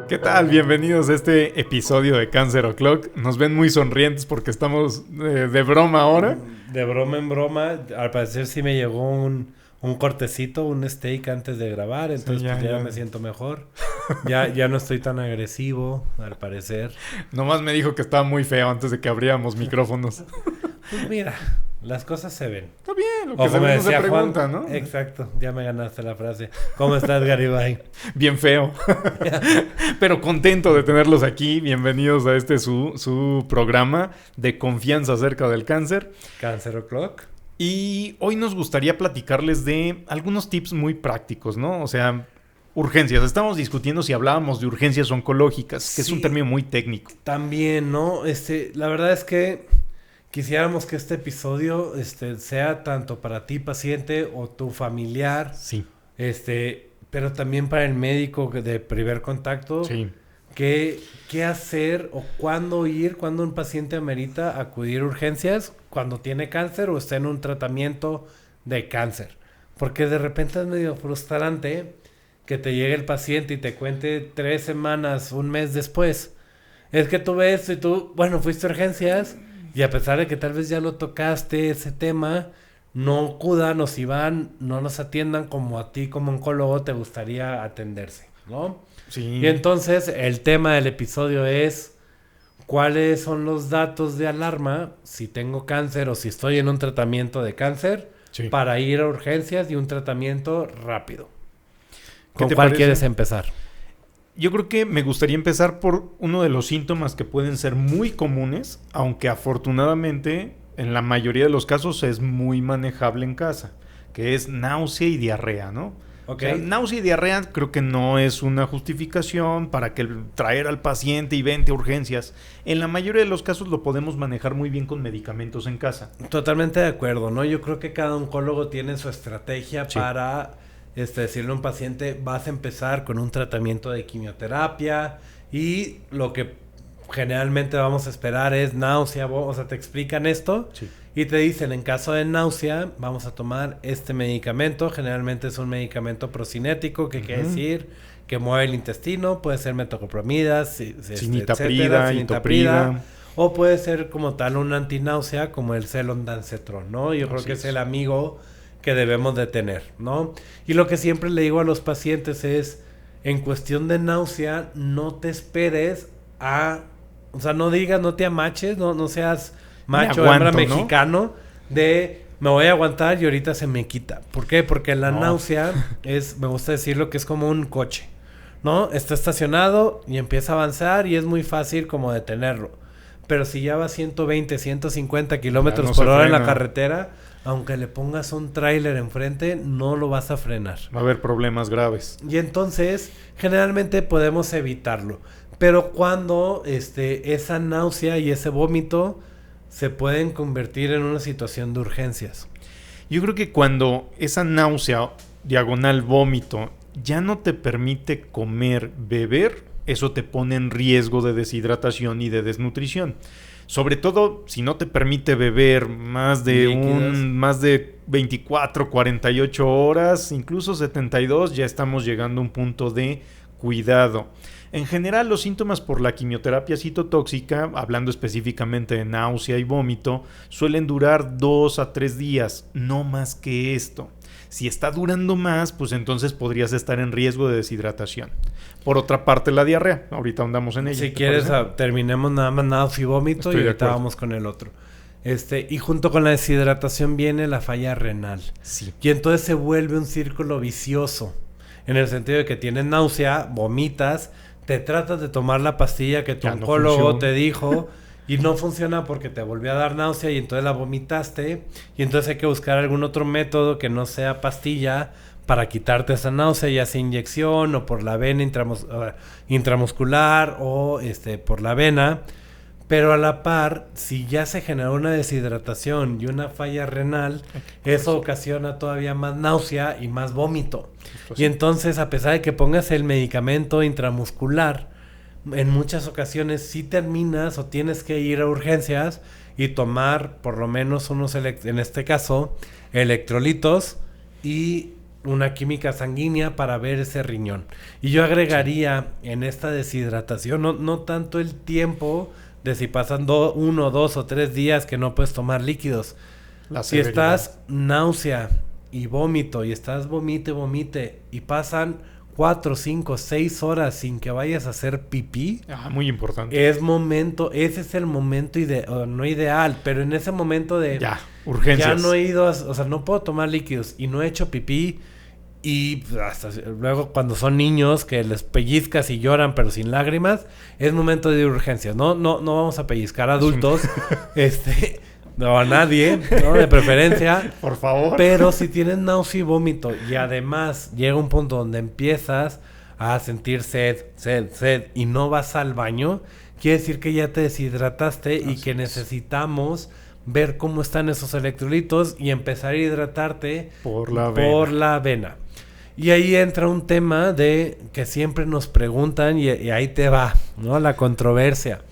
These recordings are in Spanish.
¿Qué tal? Bienvenidos a este episodio de Cancer O'Clock. Nos ven muy sonrientes porque estamos de broma ahora. De broma en broma. Al parecer sí me llegó un cortecito, un steak antes de grabar. Entonces sí, ya me siento mejor. Ya no estoy tan agresivo, al parecer. Nomás me dijo que estaba muy feo antes de que abriéramos micrófonos. Pues mira, las cosas se ven. Está bien, lo que se ve no se pregunta, ¿no? Exacto, ya me ganaste la frase. ¿Cómo estás, Garibay? Bien feo. Pero contento de tenerlos aquí. Bienvenidos a este su programa de confianza acerca del cáncer. Cancer O'Clock. Y hoy nos gustaría platicarles de algunos tips muy prácticos, ¿no? O sea, urgencias. Estamos discutiendo si hablábamos de urgencias oncológicas, que sí, es un término muy técnico. También, ¿no? La verdad es que quisiéramos que este episodio sea tanto para ti, paciente, o tu familiar. Sí. Pero también para el médico de primer contacto. Sí. ¿Qué hacer o cuándo un paciente amerita acudir a urgencias cuando tiene cáncer o está en un tratamiento de cáncer? Porque de repente es medio frustrante que te llegue el paciente y te cuente 3 semanas, un mes después. Es que tú ves y tú, fuiste a urgencias y a pesar de que tal vez ya lo tocaste ese tema, no acudan o si van, no los atiendan como a ti como oncólogo te gustaría atenderse, ¿no? Sí. Y entonces el tema del episodio es cuáles son los datos de alarma si tengo cáncer o si estoy en un tratamiento de cáncer, sí, para ir a urgencias y un tratamiento rápido. ¿Con cuál quieres empezar? Yo creo que me gustaría empezar por uno de los síntomas que pueden ser muy comunes, aunque afortunadamente en la mayoría de los casos es muy manejable en casa, que es náusea y diarrea, ¿no? Okay. O sea, náusea y diarrea creo que no es una justificación para que traer al paciente y vente a urgencias. En la mayoría de los casos lo podemos manejar muy bien con medicamentos en casa. Totalmente de acuerdo, ¿no? Yo creo que cada oncólogo tiene su estrategia, sí, para decirle a un paciente, vas a empezar con un tratamiento de quimioterapia y lo que generalmente vamos a esperar es náusea, o sea, te explican esto, sí, y te dicen, en caso de náusea, vamos a tomar este medicamento, generalmente es un medicamento procinético, que quiere decir que mueve el intestino, puede ser metoclopramida, cinitaprida, itoprida, o puede ser como tal un antináusea, como el Celondansetron, ¿no? Yo creo que es el amigo que debemos de tener, ¿no? Y lo que siempre le digo a los pacientes es, en cuestión de náusea, no te esperes o sea, no digas, no te amaches, no seas macho, hembra mexicano, ¿no? Me voy a aguantar y ahorita se me quita. ¿Por qué? Porque la náusea me gusta decirlo, que es como un coche, ¿no? Está estacionado y empieza a avanzar y es muy fácil como detenerlo. Pero si ya va 120, 150 kilómetros por hora en la carretera, aunque le pongas un tráiler enfrente, no lo vas a frenar. Va a haber problemas graves. Y entonces, generalmente podemos evitarlo. Pero cuando esa náusea y ese vómito se pueden convertir en una situación de urgencias. Yo creo que cuando esa náusea, diagonal vómito, ya no te permite comer, beber, eso te pone en riesgo de deshidratación y de desnutrición. Sobre todo si no te permite beber más de 24, 48 horas, incluso 72, ya estamos llegando a un punto de cuidado. En general, los síntomas por la quimioterapia citotóxica, hablando específicamente de náusea y vómito, suelen durar 2 a 3 días, no más que esto. Si está durando más, pues entonces podrías estar en riesgo de deshidratación. Por otra parte, la diarrea. Ahorita andamos en ella. Si quieres, terminemos nada más náusea y vómito. Estoy y ahorita vamos con el otro. Y junto con la deshidratación viene la falla renal. Sí. Y entonces se vuelve un círculo vicioso. En el sentido de que tienes náusea, vomitas, te tratas de tomar la pastilla que tu oncólogo te dijo y no funciona porque te volvió a dar náusea y entonces la vomitaste y entonces hay que buscar algún otro método que no sea pastilla para quitarte esa náusea, ya sea inyección o por la vena intramuscular o por la vena. Pero a la par, si ya se generó una deshidratación y una falla renal, eso ocasiona todavía más náusea y más vómito. Y entonces, a pesar de que pongas el medicamento intramuscular, en muchas ocasiones sí terminas o tienes que ir a urgencias y tomar por lo menos en este caso, electrolitos y una química sanguínea para ver ese riñón. Y yo agregaría en esta deshidratación, no tanto el tiempo de si pasan 1, 2 o 3 días que no puedes tomar líquidos. Si estás náusea y vómito y estás vomite y pasan 4, 5, 6 horas sin que vayas a hacer pipí. Muy importante. Ese es el momento no ideal, pero en ese momento de... urgencias. Ya no he ido, no puedo tomar líquidos y no he hecho pipí. Y hasta luego cuando son niños que les pellizcas y lloran pero sin lágrimas, es momento de urgencias. No vamos a pellizcar a adultos. No a nadie, ¿no? De preferencia. Por favor. Pero si tienes náusea y vómito y además llega un punto donde empiezas a sentir sed y no vas al baño, quiere decir que ya te deshidrataste y que necesitamos ver cómo están esos electrolitos y empezar a hidratarte por la vena. Y ahí entra un tema de que siempre nos preguntan y ahí te va, ¿no? La controversia.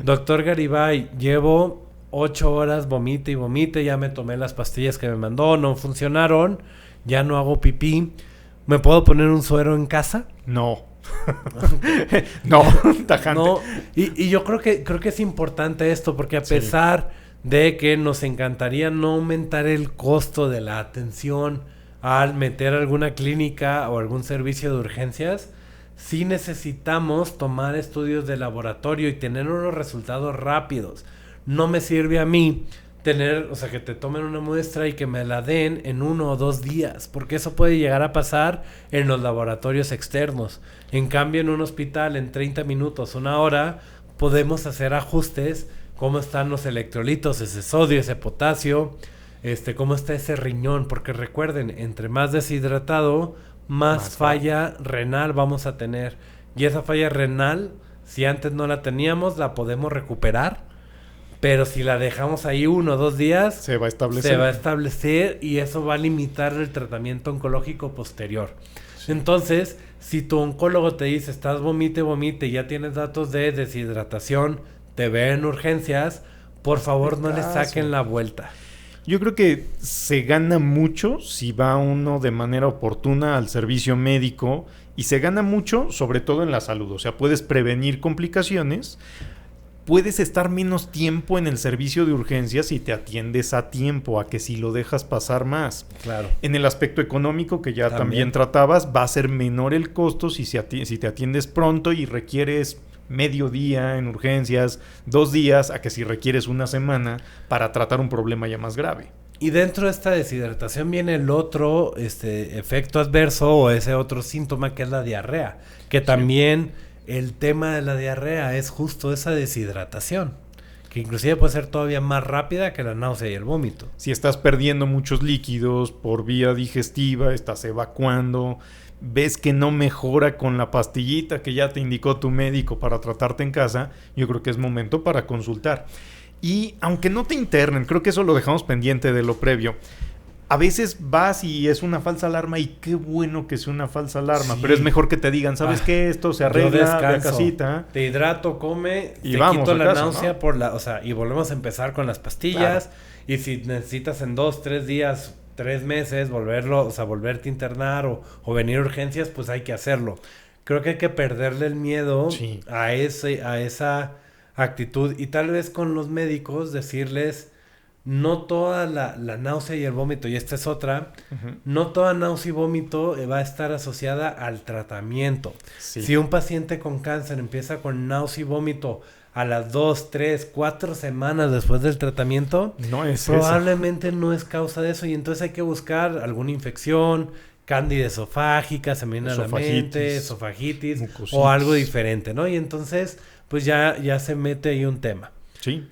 Doctor Garibay, llevo 8 horas vomite y vomite, ya me tomé las pastillas que me mandó, no funcionaron, ya no hago pipí. ¿Me puedo poner un suero en casa? No. No, tajante. No. Y yo creo que es importante esto, porque a pesar de que nos encantaría no aumentar el costo de la atención al meter alguna clínica o algún servicio de urgencias, sí necesitamos tomar estudios de laboratorio y tener unos resultados rápidos. No me sirve a mí que te tomen una muestra y que me la den en 1 o 2 días, porque eso puede llegar a pasar en los laboratorios externos. En cambio, en un hospital, en 30 minutos, 1 hora, podemos hacer ajustes, cómo están los electrolitos, ese sodio, ese potasio, cómo está ese riñón, porque recuerden, entre más deshidratado, más falla renal vamos a tener. Y esa falla renal, si antes no la teníamos, la podemos recuperar. Pero si la dejamos ahí 1 o 2 días, se va a establecer y eso va a limitar el tratamiento oncológico posterior. Sí. Entonces, si tu oncólogo te dice, estás vomite y ya tienes datos de deshidratación, te ve en urgencias, por favor no le saquen la vuelta. Yo creo que se gana mucho si va uno de manera oportuna al servicio médico y se gana mucho sobre todo en la salud. O sea, puedes prevenir complicaciones. Puedes estar menos tiempo en el servicio de urgencias si te atiendes a tiempo, a que si lo dejas pasar más. Claro. En el aspecto económico que ya también tratabas, va a ser menor el costo si te atiendes pronto y requieres medio día en urgencias, 2 días, a que si requieres 1 semana para tratar un problema ya más grave. Y dentro de esta deshidratación viene el otro efecto adverso o ese otro síntoma que es la diarrea, que también... El tema de la diarrea es justo esa deshidratación, que inclusive puede ser todavía más rápida que la náusea y el vómito. Si estás perdiendo muchos líquidos por vía digestiva, estás evacuando, ves que no mejora con la pastillita que ya te indicó tu médico para tratarte en casa, yo creo que es momento para consultar. Y aunque no te internen, creo que eso lo dejamos pendiente de lo previo. A veces vas y es una falsa alarma y qué bueno que sea una falsa alarma, pero es mejor que te digan, ¿sabes qué? Esto se arregla de casita. Te hidrato, come, y te vamos quito la casa, náusea ¿no? Y volvemos a empezar con las pastillas. Claro. Y si necesitas en 2, 3 días, 3 meses volverte a internar o venir a urgencias, pues hay que hacerlo. Creo que hay que perderle el miedo a esa actitud y tal vez con los médicos decirles... No toda la náusea y el vómito, y esta es otra, no toda náusea y vómito va a estar asociada al tratamiento. Sí. Si un paciente con cáncer empieza con náusea y vómito a las 2, 3, 4 semanas después del tratamiento, probablemente no es causa de eso, y entonces hay que buscar alguna infección, cándida esofágica, se me viene a la mente, esofagitis, mucositis, o algo diferente, ¿no? Y entonces, pues ya se mete ahí un tema. Sí.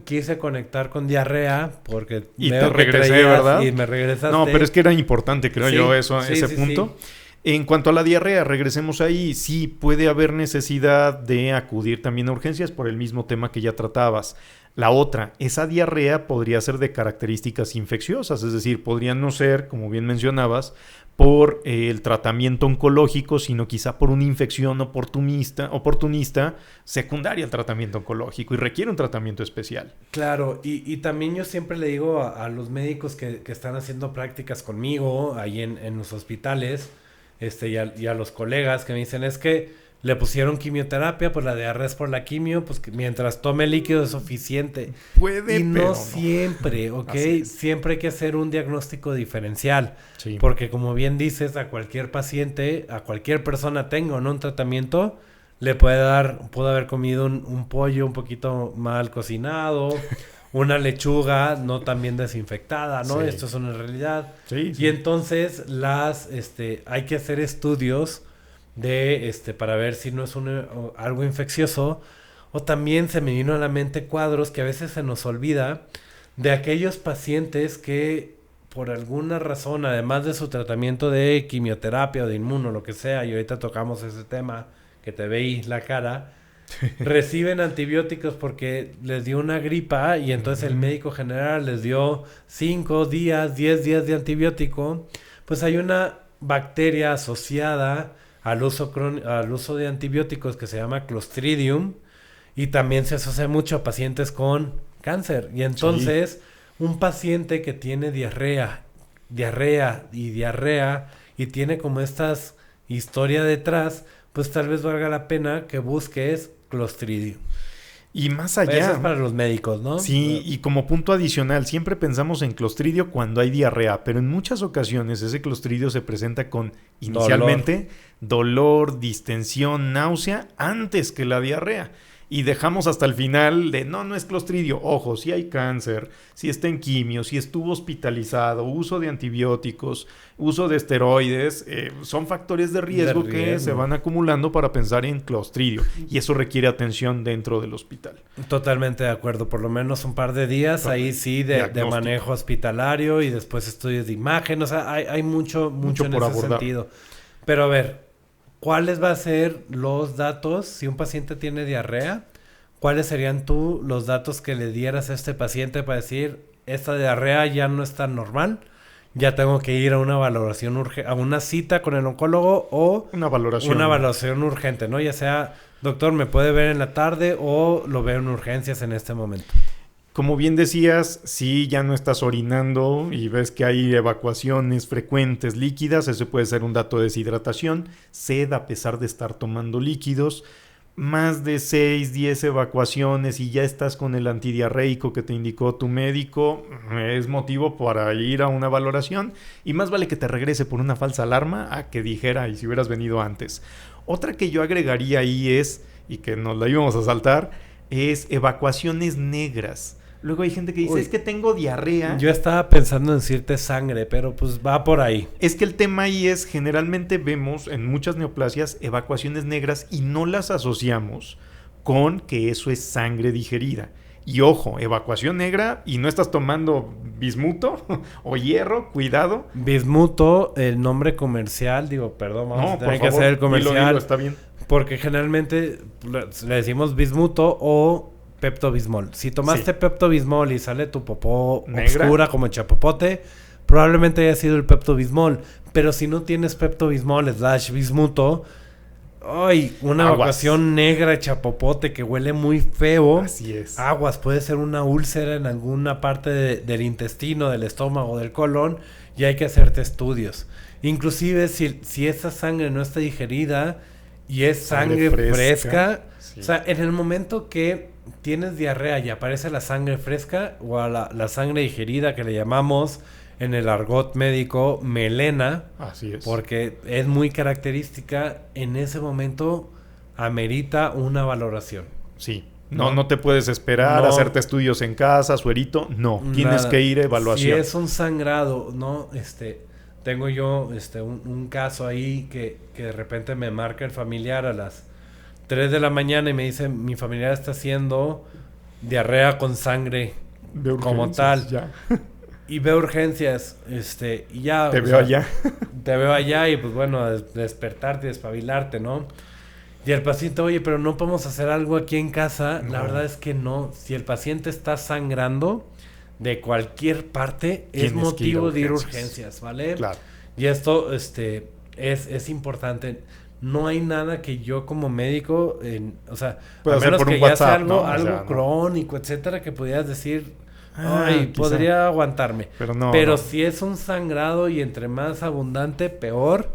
Quise conectar con diarrea porque y te regresé, ¿verdad? Y me regresaste. No, pero es que era importante, creo yo, ese punto. Sí. En cuanto a la diarrea, regresemos ahí. Sí, puede haber necesidad de acudir también a urgencias por el mismo tema que ya tratabas. La otra, esa diarrea podría ser de características infecciosas, es decir, podrían no ser, como bien mencionabas, por el tratamiento oncológico, sino quizá por una infección oportunista secundaria al tratamiento oncológico y requiere un tratamiento especial. Claro, y también yo siempre le digo a los médicos que están haciendo prácticas conmigo ahí en los hospitales, y a los colegas que me dicen, es que le pusieron quimioterapia, pues la diarrea es por la quimio, pues que mientras tome líquido es suficiente. Puede, y pero no siempre, ¿ok? Siempre hay que hacer un diagnóstico diferencial. Sí. Porque como bien dices, a cualquier paciente, a cualquier persona tenga o no un tratamiento, puede haber comido un pollo un poquito mal cocinado, una lechuga no tan bien desinfectada, ¿no? Sí. Esto es una realidad. Sí, sí. Y entonces hay que hacer estudios para ver si no es algo infeccioso, o también se me vino a la mente cuadros que a veces se nos olvida de aquellos pacientes que por alguna razón, además de su tratamiento de quimioterapia o de inmuno, lo que sea, y ahorita tocamos ese tema que te veis la cara, reciben antibióticos porque les dio una gripa y entonces el médico general les dio 5 días, 10 días de antibiótico. Pues hay una bacteria asociada al uso de antibióticos que se llama Clostridium, y también se asocia mucho a pacientes con cáncer. Y entonces un paciente que tiene diarrea y tiene como estas historia detrás, pues tal vez valga la pena que busques Clostridium. Y más allá. Eso es para los médicos, ¿no? Sí, y como punto adicional, siempre pensamos en Clostridio cuando hay diarrea, pero en muchas ocasiones ese Clostridio se presenta con, inicialmente, dolor, distensión, náusea, antes que la diarrea. Y dejamos hasta el final de, no es Clostridio. Ojo, si hay cáncer, si está en quimio, si estuvo hospitalizado, uso de antibióticos, uso de esteroides, son factores de riesgo que se van acumulando para pensar en Clostridio. Y eso requiere atención dentro del hospital. Totalmente de acuerdo. Por lo menos un par de días, ahí sí, de manejo hospitalario y después estudios de imagen. O sea, hay mucho en por ese abordar. sentido. Pero a ver, ¿cuáles van a ser los datos si un paciente tiene diarrea? ¿Cuáles serían los datos que le dieras a este paciente para decir, esta diarrea ya no es tan normal, ya tengo que ir a una valoración urgente, a una cita con el oncólogo o una valoración urgente, ¿no? Ya sea, doctor, ¿me puede ver en la tarde o lo veo en urgencias en este momento? Como bien decías, si ya no estás orinando y ves que hay evacuaciones frecuentes líquidas, eso puede ser un dato de deshidratación, sed a pesar de estar tomando líquidos, más de 6, 10 evacuaciones y ya estás con el antidiarreico que te indicó tu médico, es motivo para ir a una valoración y más vale que te regrese por una falsa alarma a que dijera y si hubieras venido antes. Otra que yo agregaría ahí es, y que nos la íbamos a saltar, es evacuaciones negras. Luego hay gente que dice, es que tengo diarrea. Yo estaba pensando en decirte sangre, pero pues va por ahí. Es que el tema ahí es, generalmente vemos en muchas neoplasias evacuaciones negras y no las asociamos con que eso es sangre digerida. Y ojo, evacuación negra y no estás tomando bismuto o hierro, cuidado. Bismuto, el nombre comercial, vamos a tener que hacer el comercial. Dilo, está bien. Porque generalmente le decimos bismuto o Pepto-Bismol. Si tomaste Pepto-Bismol y sale tu popó negra, oscura como chapopote, probablemente haya sido el Pepto-Bismol. Pero si no tienes Pepto-Bismol / bismuto, una evacuación negra chapopote que huele muy feo. Así es. Aguas, puede ser una úlcera en alguna parte del intestino, del estómago, del colon, y hay que hacerte estudios. Inclusive si esa sangre no está digerida y es sangre fresca. Sí. O sea, en el momento que tienes diarrea y aparece la sangre fresca o a la sangre digerida que le llamamos en el argot médico melena, así es, porque es muy característica, en ese momento amerita una valoración. Sí. No te puedes esperar a hacerte estudios en casa, suerito, tienes que ir a evaluación. Si es un sangrado, tengo yo un caso ahí que de repente me marca el familiar a las 3 de la mañana y me dice, mi familiar está haciendo diarrea con sangre como tal. Ya. Y veo urgencias, y ya. Te veo allá. Te veo allá y pues bueno, despertarte, despabilarte, ¿no? Y el paciente, oye, pero no podemos hacer algo aquí en casa. No. La verdad es que no. Si el paciente está sangrando de cualquier parte, es motivo de ir a urgencias, ¿vale? Claro. Y esto es importante. No hay nada que yo como médico, o sea, Puede a hacer menos por que un ya WhatsApp, sea algo, ¿no? O algo sea, no. crónico, etcétera, que pudieras decir, Quizá. podría aguantarme. Pero no. Pero no. si es un sangrado y entre más abundante, peor,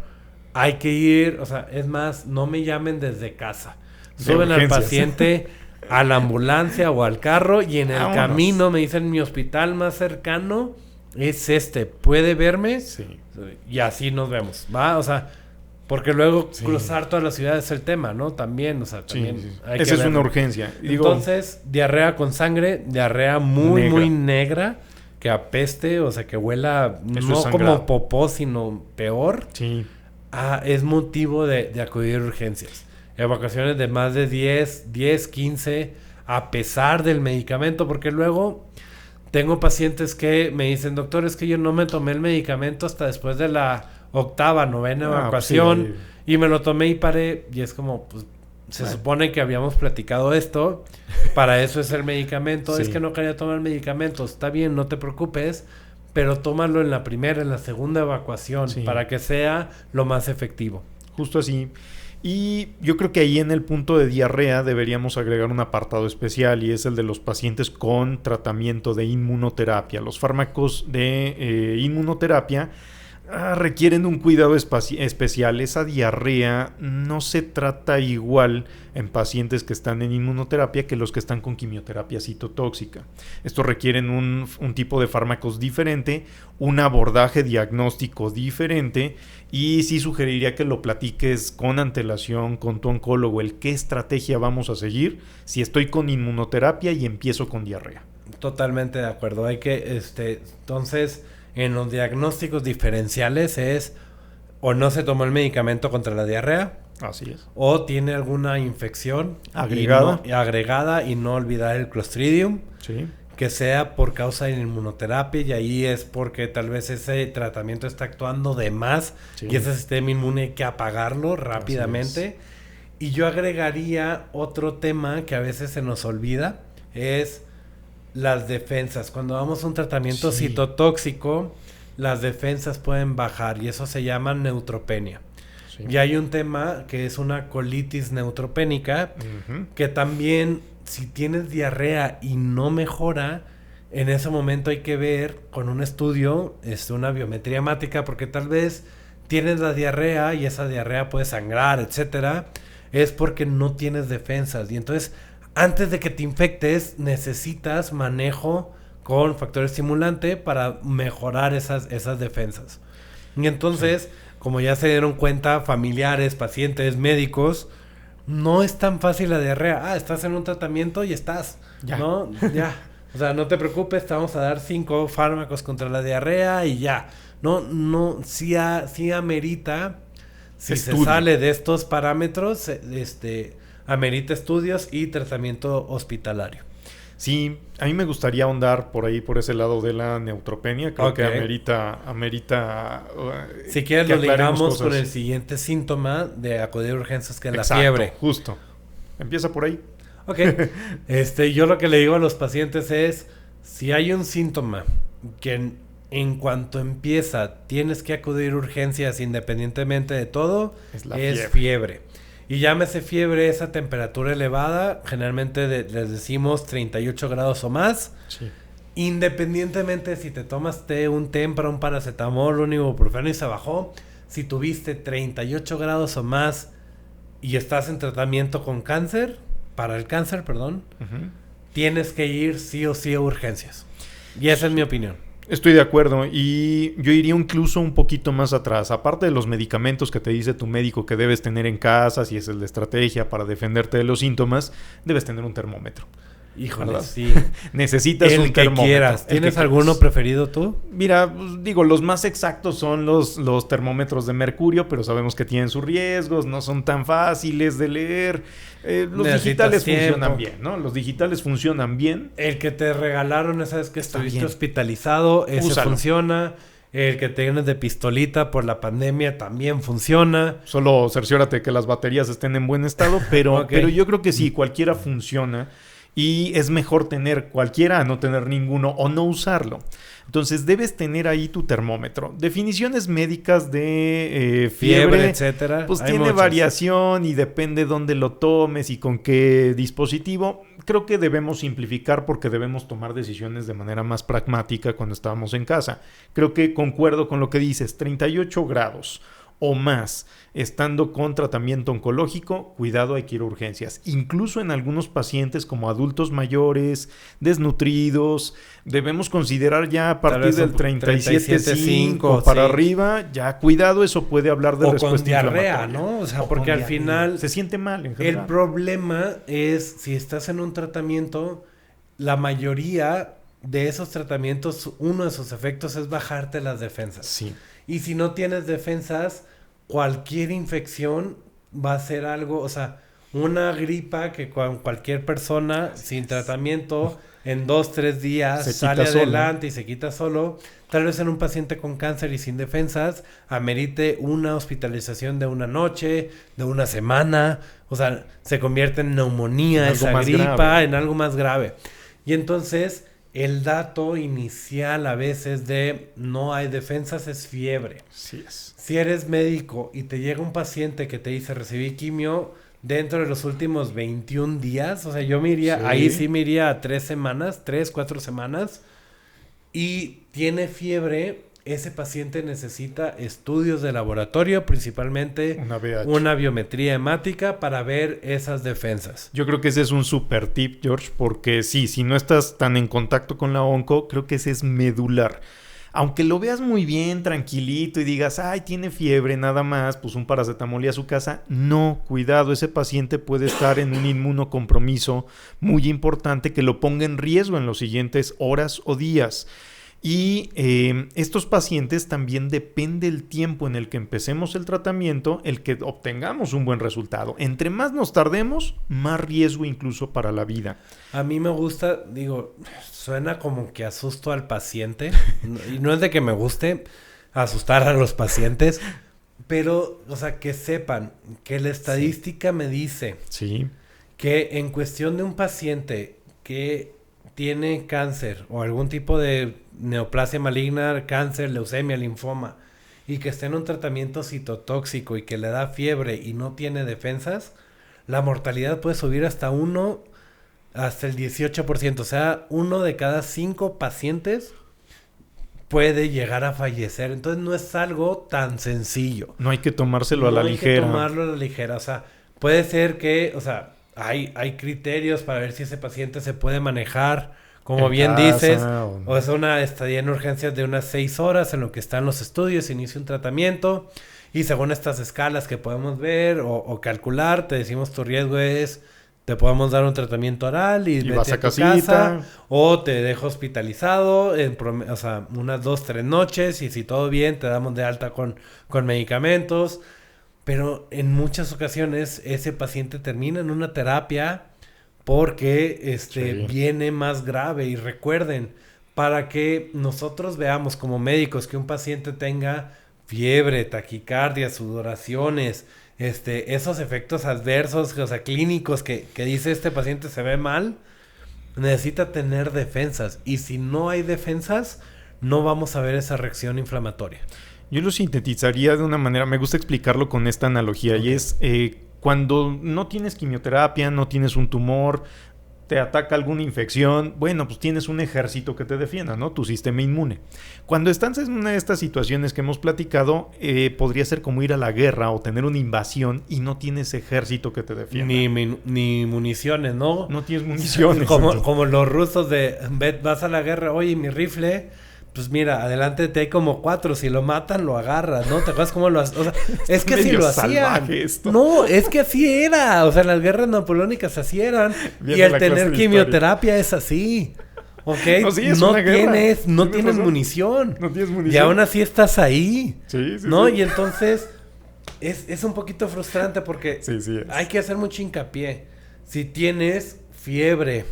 hay que ir, o sea, es más, no me llamen desde casa. De Suben al urgencias. paciente a la ambulancia o al carro y en el Vámonos. camino me dicen mi hospital más cercano es ¿puede verme? Sí. Y así nos vemos, ¿va? O sea, porque luego Sí. cruzar toda la ciudad es el tema, ¿no? También, o sea, Sí, también sí. hay que Esa es verlo. una urgencia. Digo, Entonces, diarrea con sangre, diarrea muy, Negra. muy negra, que apeste, o sea, que huela Eso no es sangrado. como popó, sino peor. sí. Es motivo de acudir a urgencias. Evacuaciones de más de 10, 15, a pesar del medicamento, porque luego tengo pacientes que me dicen, doctor, es que yo no me tomé el medicamento hasta después de la 8ª, 9ª evacuación, sí. y me lo tomé y paré, y es como, pues, se supone que habíamos platicado esto, para eso es el medicamento, Sí. es que no quería tomar el medicamento, está bien, no te preocupes, pero tómalo en la primera, en la segunda evacuación, Sí. para que sea lo más efectivo. Justo así. Y yo creo que ahí en el punto de diarrea deberíamos agregar un apartado especial y es el de los pacientes con tratamiento de inmunoterapia. Los fármacos de inmunoterapia requieren un cuidado especial. Esa diarrea no se trata igual en pacientes que están en inmunoterapia que los que están con quimioterapia citotóxica. Estos requieren un tipo de fármacos diferente, un abordaje diagnóstico diferente y sí sugeriría que lo platiques con antelación con tu oncólogo, el qué estrategia vamos a seguir si estoy con inmunoterapia y empiezo con diarrea. Totalmente de acuerdo. Hay que, entonces, en los diagnósticos diferenciales es o no se tomó el medicamento contra la diarrea, Así es. o tiene alguna infección Agregada. y no olvidar el Clostridium, Sí. que sea por causa de la inmunoterapia, y ahí es porque tal vez ese tratamiento está actuando de más, Sí. y ese sistema inmune hay que apagarlo rápidamente. Y yo agregaría otro tema que a veces se nos olvida, es las defensas. Cuando damos un tratamiento Sí. citotóxico, las defensas pueden bajar y eso se llama neutropenia. Sí. Y hay un tema que es una colitis neutropénica, Ujú. que también si tienes diarrea y no mejora, en ese momento hay que ver con un estudio, una biometría hemática, porque tal vez tienes la diarrea y esa diarrea puede sangrar, etcétera, es porque no tienes defensas. Y entonces, antes de que te infectes, necesitas manejo con factor estimulante para mejorar esas defensas. Y entonces, como ya se dieron cuenta, familiares, pacientes, médicos, no es tan fácil la diarrea. Estás en un tratamiento y estás, Ya. ¿no? Ya. O sea, no te preocupes, te vamos a dar 5 fármacos contra la diarrea y ya. No, sí amerita, si Estudio. se sale de estos parámetros, amerita estudios y tratamiento hospitalario. Sí, a mí me gustaría ahondar por ahí, por ese lado de la neutropenia. Creo que amerita si quieres que lo ligamos aclaremos con cosas. el siguiente síntoma de acudir a urgencias, que es Exacto, la fiebre. Justo. Empieza por ahí. Ok. Yo lo que le digo a los pacientes es, si hay un síntoma que en cuanto empieza tienes que acudir a urgencias independientemente de todo, es fiebre. Y llámese fiebre esa temperatura elevada, generalmente les decimos 38 grados o más. Sí. Independientemente si te tomaste un Tempra, un paracetamol, un ibuprofeno y se bajó, si tuviste 38 grados o más y estás en tratamiento con cáncer, para el cáncer, perdón, tienes que ir sí o sí a urgencias. Y esa es mi opinión. Estoy de acuerdo y yo iría incluso un poquito más atrás. Aparte de los medicamentos que te dice tu médico que debes tener en casa, si es el de estrategia para defenderte de los síntomas, debes tener un termómetro. Híjole, ¿verdad? sí. Necesitas el un que termómetro. quieras. ¿Tienes alguno preferido tú? Mira, digo, los más exactos son los termómetros de mercurio, pero sabemos que tienen sus riesgos, no son tan fáciles de leer. Los digitales funcionan bien, ¿no? Los digitales funcionan bien. El que te regalaron esa vez que Está estuviste bien. hospitalizado, ese Úsalo. funciona. El que tienes de pistolita por la pandemia también funciona. Solo cerciórate que las baterías estén en buen estado, pero, Ok. pero yo creo que sí, cualquiera funciona. Y es mejor tener cualquiera a no tener ninguno o no usarlo. Entonces debes tener ahí tu termómetro. Definiciones médicas de fiebre, etcétera. Pues hay tiene muchas. variación y depende dónde lo tomes y con qué dispositivo. Creo que debemos simplificar porque debemos tomar decisiones de manera más pragmática cuando estábamos en casa. Creo que concuerdo con lo que dices, 38 grados o más, estando con tratamiento oncológico, cuidado, hay que ir a urgencias. Incluso en algunos pacientes como adultos mayores, desnutridos, debemos considerar ya a partir del 37.5 para arriba, ya cuidado, eso puede hablar de respuesta diarrea, inflamatoria. ¿no? O sea, porque al final se siente mal en general. El problema es si estás en un tratamiento, la mayoría de esos tratamientos, uno de sus efectos es bajarte las defensas. Sí. Y si no tienes defensas, cualquier infección va a ser algo, o sea, una gripa que con cualquier persona sin tratamiento en 2-3 días sale adelante y se quita solo. Tal vez en un paciente con cáncer y sin defensas amerite una hospitalización de una noche, de una semana, o sea, se convierte en neumonía esa gripa, en algo más grave. Y entonces el dato inicial a veces de no hay defensas es fiebre. Sí es. Si eres médico y te llega un paciente que te dice recibí quimio dentro de los últimos 21 días, o sea, yo me iría, ahí sí me iría a 3 semanas, 3-4 semanas, y tiene fiebre, ese paciente necesita estudios de laboratorio, principalmente una biometría hemática para ver esas defensas. Yo creo que ese es un super tip, George, porque sí, si no estás tan en contacto con la onco, creo que ese es medular. Aunque lo veas muy bien, tranquilito y digas, ay, tiene fiebre, nada más, pues un paracetamol y a su casa. No, cuidado, ese paciente puede estar en un inmunocompromiso muy importante que lo ponga en riesgo en los siguientes horas o días. Y estos pacientes también depende el tiempo en el que empecemos el tratamiento, el que obtengamos un buen resultado. Entre más nos tardemos, más riesgo incluso para la vida. A mí me gusta, digo, suena como que asusto al paciente. Y no es de que me guste asustar a los pacientes, pero, o sea, que sepan que la estadística me dice que en cuestión de un paciente que tiene cáncer o algún tipo de neoplasia maligna, cáncer, leucemia, linfoma, y que esté en un tratamiento citotóxico y que le da fiebre y no tiene defensas, la mortalidad puede subir hasta el 18%. O sea, 1 de cada 5 pacientes puede llegar a fallecer. Entonces no es algo tan sencillo. No hay que tomárselo a la ligera. No hay que tomarlo a la ligera. O sea, puede ser que, o sea, hay criterios para ver si ese paciente se puede manejar, como bien dices, o es una estadía en urgencias de unas 6 horas en lo que están los estudios, inicia un tratamiento y según estas escalas que podemos ver o calcular, te decimos tu riesgo es, te podemos dar un tratamiento oral y vete vas a tu casita. casa, o te dejo hospitalizado o sea, unas 2-3 noches y si todo bien te damos de alta con medicamentos. Pero en muchas ocasiones ese paciente termina en una terapia porque viene más grave. Y recuerden, para que nosotros veamos como médicos que un paciente tenga fiebre, taquicardia, sudoraciones, esos efectos adversos, o sea, clínicos que dice este paciente se ve mal, necesita tener defensas. Y si no hay defensas, no vamos a ver esa reacción inflamatoria. Yo lo sintetizaría de una manera, me gusta explicarlo con esta analogía, y es cuando no tienes quimioterapia, no tienes un tumor, te ataca alguna infección, bueno, pues tienes un ejército que te defienda, ¿no? Tu sistema inmune. Cuando estás en una de estas situaciones que hemos platicado, podría ser como ir a la guerra o tener una invasión y no tienes ejército que te defienda. Ni municiones, ¿no? No tienes municiones. como los rusos vas a la guerra, oye, mi rifle... Pues mira, adelante de ti hay como 4. Si lo matan, lo agarras, ¿no? ¿Te acuerdas cómo lo hacían? O sea, es que así lo hacían. No, es que así era. O sea, en las guerras napoleónicas así eran. Y el tener quimioterapia es así. ¿Ok? No tienes munición. No tienes munición. Y aún así estás ahí. Sí. ¿No? Y entonces es un poquito frustrante porque hay que hacer mucho hincapié. Si tienes fiebre,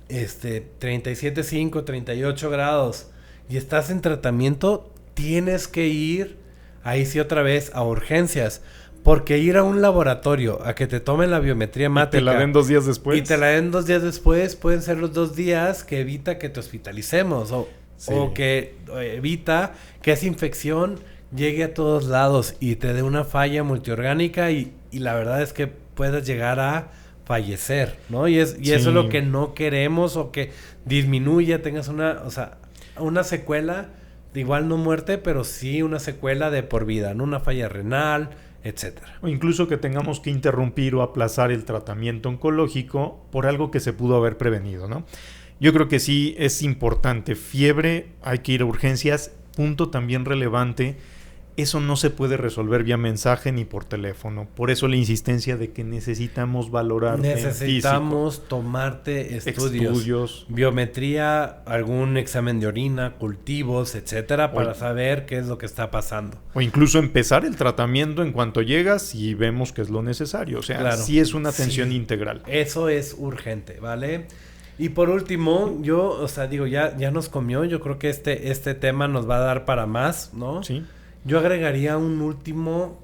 37.5, 38 grados... y estás en tratamiento, tienes que ir, ahí sí otra vez, a urgencias. Porque ir a un laboratorio a que te tomen la biometría hemática... Y te la den 2 días después. Y te la den 2 días después, pueden ser los 2 días que evita que te hospitalicemos. O que evita que esa infección llegue a todos lados y te dé una falla multiorgánica y la verdad es que puedas llegar a fallecer, ¿no? Y eso es lo que no queremos, o que disminuya, tengas una secuela, igual no muerte, pero sí una secuela de por vida, ¿no? Una falla renal, etcétera. O incluso que tengamos que interrumpir o aplazar el tratamiento oncológico por algo que se pudo haber prevenido, ¿no? Yo creo que sí es importante. Fiebre, hay que ir a urgencias. Punto también relevante, eso no se puede resolver vía mensaje ni por teléfono. Por eso la insistencia de que necesitamos valorarte. Necesitamos tomarte estudios, biometría, algún examen de orina, cultivos, etcétera, para saber qué es lo que está pasando. O incluso empezar el tratamiento en cuanto llegas y vemos que es lo necesario. O sea, claro, sí es una atención integral. Eso es urgente, ¿vale? Y por último, ya nos comió. Yo creo que este tema nos va a dar para más, ¿no? Sí. Yo agregaría un último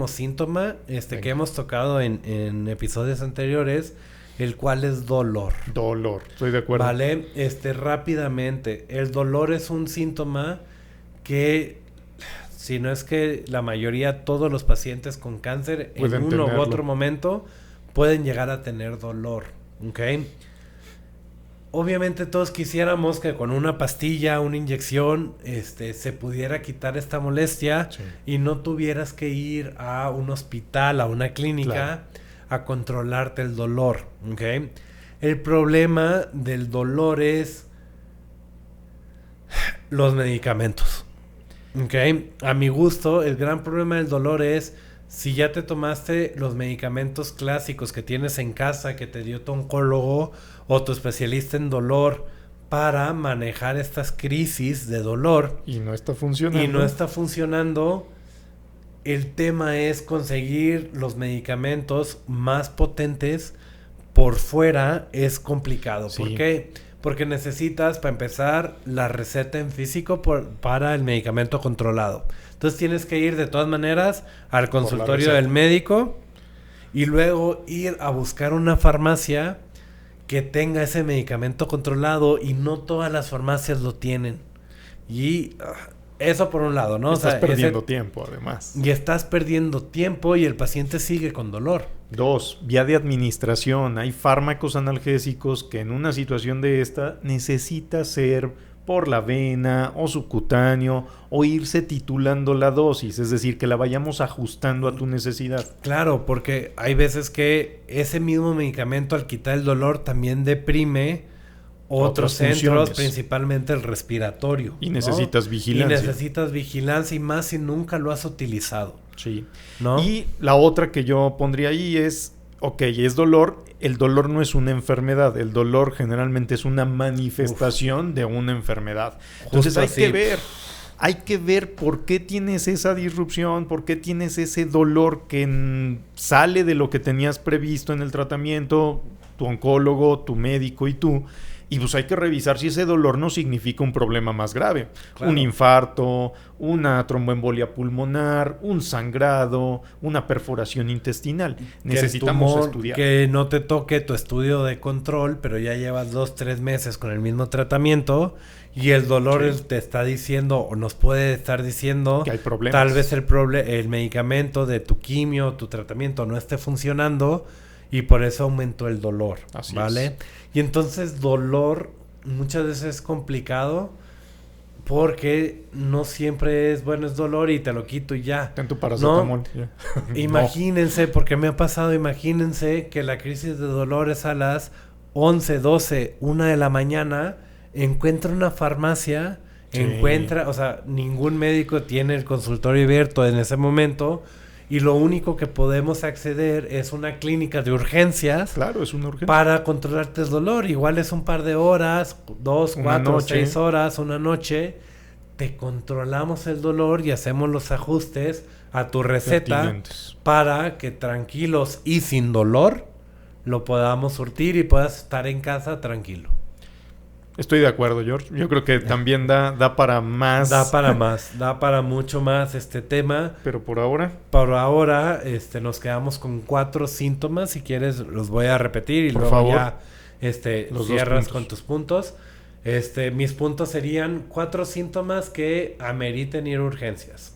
síntoma que hemos tocado en episodios anteriores, el cual es dolor. Dolor, estoy de acuerdo. Vale, rápidamente, el dolor es un síntoma que, si no es que la mayoría, todos los pacientes con cáncer en uno u otro momento pueden llegar a tener dolor, ¿ok? Obviamente todos quisiéramos que con una pastilla, una inyección, se pudiera quitar esta molestia, sí, y no tuvieras que ir a un hospital, a una clínica, claro, a controlarte el dolor, ¿ok? El problema del dolor es los medicamentos, ¿ok? A mi gusto, el gran problema del dolor es si ya te tomaste los medicamentos clásicos que tienes en casa, que te dio tu oncólogo o tu especialista en dolor para manejar estas crisis de dolor. Y no está funcionando. El tema es conseguir los medicamentos más potentes por fuera. Es complicado. Sí. ¿Por qué? Porque necesitas, para empezar, la receta en físico para el medicamento controlado. Entonces tienes que ir de todas maneras al consultorio del médico y luego ir a buscar una farmacia que tenga ese medicamento controlado, y no todas las farmacias lo tienen. Y eso por un lado, ¿no? Estás perdiendo tiempo, además. Y estás perdiendo tiempo y el paciente sigue con dolor. 2, vía de administración. Hay fármacos analgésicos que en una situación de esta necesita ser por la vena o subcutáneo, o irse titulando la dosis, es decir, que la vayamos ajustando a tu necesidad. Claro, porque hay veces que ese mismo medicamento, al quitar el dolor, también deprime otros centros, principalmente el respiratorio. Y necesitas vigilancia. Y necesitas vigilancia, y más si nunca lo has utilizado. Sí. ¿No? Y la otra que yo pondría ahí es, es dolor. El dolor no es una enfermedad. El dolor generalmente es una manifestación de una enfermedad. Entonces hay que ver por qué tienes esa disrupción, por qué tienes ese dolor que sale de lo que tenías previsto en el tratamiento, tu oncólogo, tu médico y tú. Y pues hay que revisar si ese dolor no significa un problema más grave. Claro. Un infarto, una tromboembolia pulmonar, un sangrado, una perforación intestinal. Necesitamos estudiar. Que no te toque tu estudio de control, pero ya llevas 2-3 meses con el mismo tratamiento y el dolor te está diciendo, o nos puede estar diciendo, que hay problemas. Tal vez el medicamento de tu quimio, tu tratamiento no esté funcionando y por eso aumentó el dolor. Así ¿vale? Es. Y entonces dolor muchas veces es complicado porque no siempre es dolor y te lo quito y ya. Ten tu paracetamol. ¿No? Imagínense, porque me ha pasado, imagínense que la crisis de dolor es a las 11, 12, 1 de la mañana, encuentra una farmacia, ningún médico tiene el consultorio abierto en ese momento. Y lo único que podemos acceder es una clínica de urgencias. Claro, es una urgencia. Para controlarte el dolor. Igual es un par de horas, 2, 4, 6 horas, una noche. Te controlamos el dolor y hacemos los ajustes a tu receta para que tranquilos y sin dolor lo podamos surtir y puedas estar en casa tranquilo. Estoy de acuerdo, George. Yo creo que también da para más. Da para mucho más este tema. Pero por ahora. Por ahora, nos quedamos con 4 síntomas. Si quieres, los voy a repetir y por luego favor, ya cierras con tus puntos. Mis puntos serían 4 síntomas que ameriten ir a urgencias.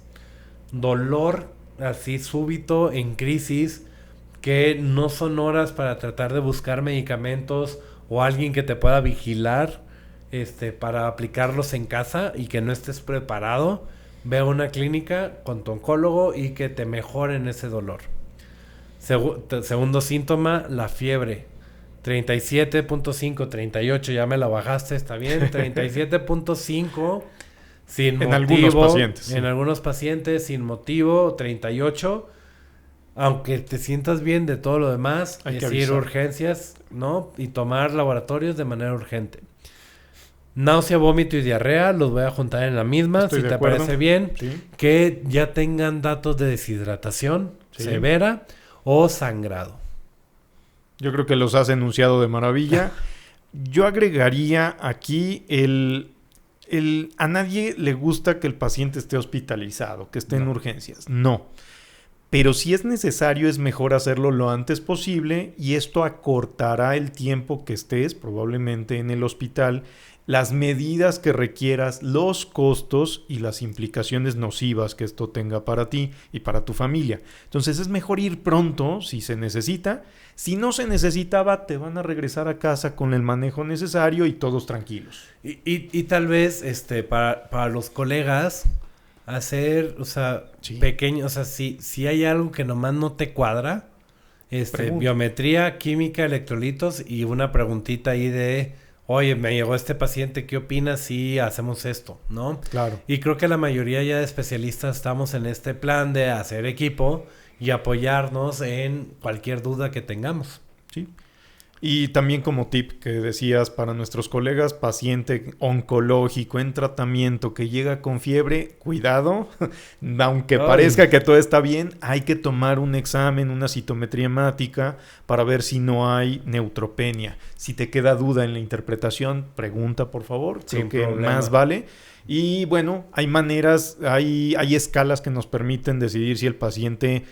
Dolor así súbito en crisis, que no son horas para tratar de buscar medicamentos o alguien que te pueda vigilar para aplicarlos en casa y que no estés preparado. Ve a una clínica con tu oncólogo y que te mejoren ese dolor. Segundo síntoma, la fiebre. 37.5, 38, ya me la bajaste, está bien. 37.5 sin motivo. Algunos pacientes. En algunos pacientes sin motivo. 38. Aunque te sientas bien de todo lo demás, hay que ir a urgencias, ¿no? Y tomar laboratorios de manera urgente. Náusea, vómito y diarrea, los voy a juntar en la misma, estoy si te acuerdo. parece bien. Sí. Que ya tengan datos de deshidratación severa o sangrado. Yo creo que los has enunciado de maravilla. Yo agregaría aquí a nadie le gusta que el paciente esté hospitalizado, que esté en urgencias. No. Pero si es necesario, es mejor hacerlo lo antes posible y esto acortará el tiempo que estés probablemente en el hospital, las medidas que requieras, los costos y las implicaciones nocivas que esto tenga para ti y para tu familia. Entonces es mejor ir pronto si se necesita. Si no se necesitaba, te van a regresar a casa con el manejo necesario y todos tranquilos. Y tal vez para los colegas hacer, pequeño, si hay algo que nomás no te cuadra, biometría, química, electrolitos y una preguntita ahí de, oye, me llegó este paciente, ¿qué opinas si hacemos esto? ¿No? Claro. Y creo que la mayoría ya de especialistas estamos en este plan de hacer equipo y apoyarnos en cualquier duda que tengamos. Sí. Y también como tip que decías para nuestros colegas, paciente oncológico en tratamiento que llega con fiebre, cuidado, aunque parezca que todo está bien, hay que tomar un examen, una citometría hemática para ver si no hay neutropenia. Si te queda duda en la interpretación, pregunta por favor, creo que más vale. Y bueno, hay maneras, hay escalas que nos permiten decidir si el paciente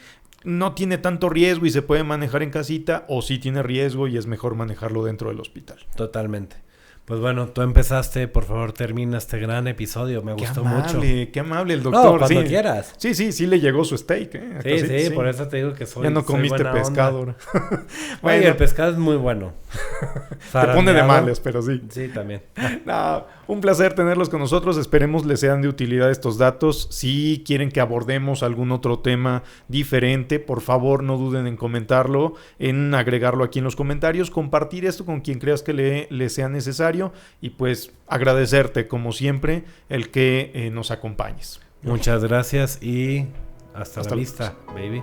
no tiene tanto riesgo y se puede manejar en casita, o sí tiene riesgo y es mejor manejarlo dentro del hospital. Totalmente. Pues bueno, tú empezaste, por favor, termina este gran episodio, me gustó mucho. Qué amable el doctor. No, cuando quieras. Sí le llegó su steak. Sí, por eso te digo que soy. Ya no comiste pescado. Bueno, el pescado es muy bueno. Te pone de males, pero sí. Sí, también. No, un placer tenerlos con nosotros. Esperemos les sean de utilidad estos datos. Si quieren que abordemos algún otro tema diferente, por favor no duden en comentarlo, en agregarlo aquí en los comentarios, compartir esto con quien creas que le sea necesario y pues agradecerte como siempre el que nos acompañes. Muchas gracias y hasta la vista, baby.